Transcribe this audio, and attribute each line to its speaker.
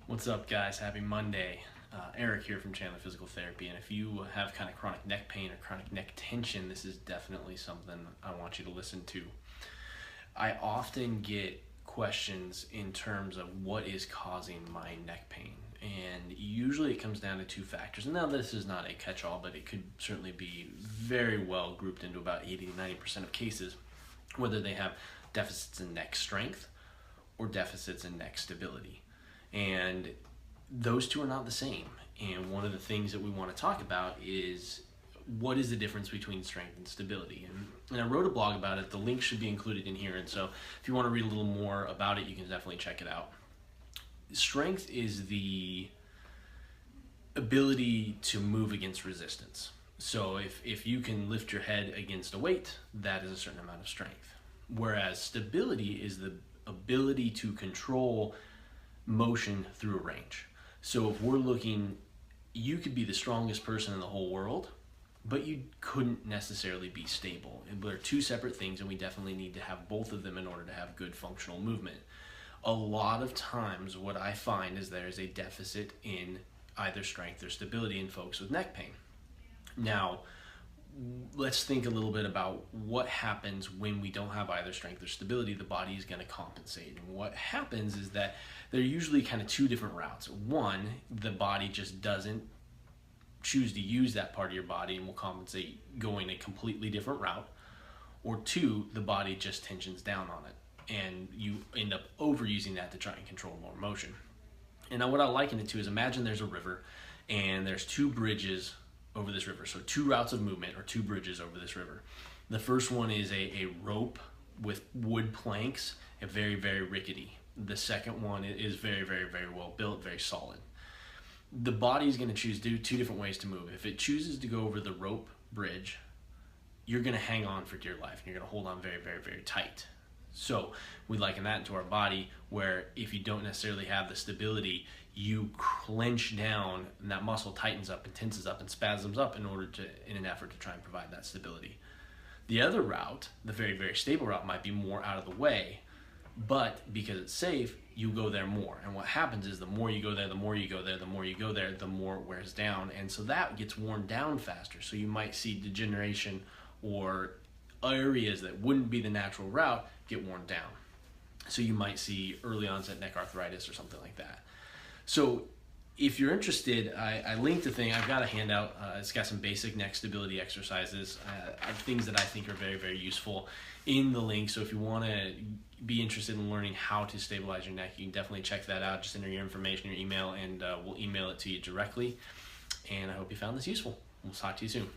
Speaker 1: What's up, guys? Happy Monday. Eric here from Chandler Physical Therapy, and if you have kind of chronic neck pain or chronic neck tension, this is definitely something I want you to listen to. I often get questions in terms of what is causing my neck pain, and usually it comes down to two factors. And now this is not a catch-all, but it could certainly be very well grouped into about 80 to 90% of cases, whether they have deficits in neck strength or deficits in neck stability. And those two are not the same. And one of the things that we want to talk about is what is the difference between strength and stability. And I wrote a blog about it. The link should be included in here. And so if you want to read a little more about it, you can definitely check it out. Strength is the ability to move against resistance. So if you can lift your head against a weight, that is a certain amount of strength. Whereas stability is the ability to control motion through a range. So if we're looking, you could be the strongest person in the whole world, but you couldn't necessarily be stable. And they're two separate things, and we definitely need to have both of them in order to have good functional movement. A lot of times what I find is there is a deficit in either strength or stability in folks with neck pain. Now, let's think a little bit about what happens when we don't have either strength or stability. The body is going to compensate. And what happens is that there are usually kind of two different routes. One, the body just doesn't choose to use that part of your body and will compensate going a completely different route. Or two, the body just tensions down on it, and you end up overusing that to try and control more motion. And now what I liken it to is, imagine there's a river and there's two bridges over this river. So two routes of movement, or two bridges over this river. The first one is a rope with wood planks, and very, very rickety. The second one is very, very, very well built, very solid. The body is going to choose two different ways to move. If it chooses to go over the rope bridge, you're going to hang on for dear life, and you're going to hold on very, very, very tight. So we liken that into our body, where if you don't necessarily have the stability, you clench down and that muscle tightens up and tenses up and spasms up in an effort to try and provide that stability. The other route, the very, very stable route, might be more out of the way, but because it's safe, you go there more. And what happens is the more you go there, the more you go there, the more you go there, the more it wears down. And so that gets worn down faster. So you might see degeneration or areas that wouldn't be the natural route get worn down. So you might see early onset neck arthritis or something like that. So if you're interested, I linked a thing. I've got a handout. It's got some basic neck stability exercises, things that I think are very, very useful in the link. So if you want to be interested in learning how to stabilize your neck, you can definitely check that out. Just enter your information, your email, and we'll email it to you directly. And I hope you found this useful. We'll talk to you soon.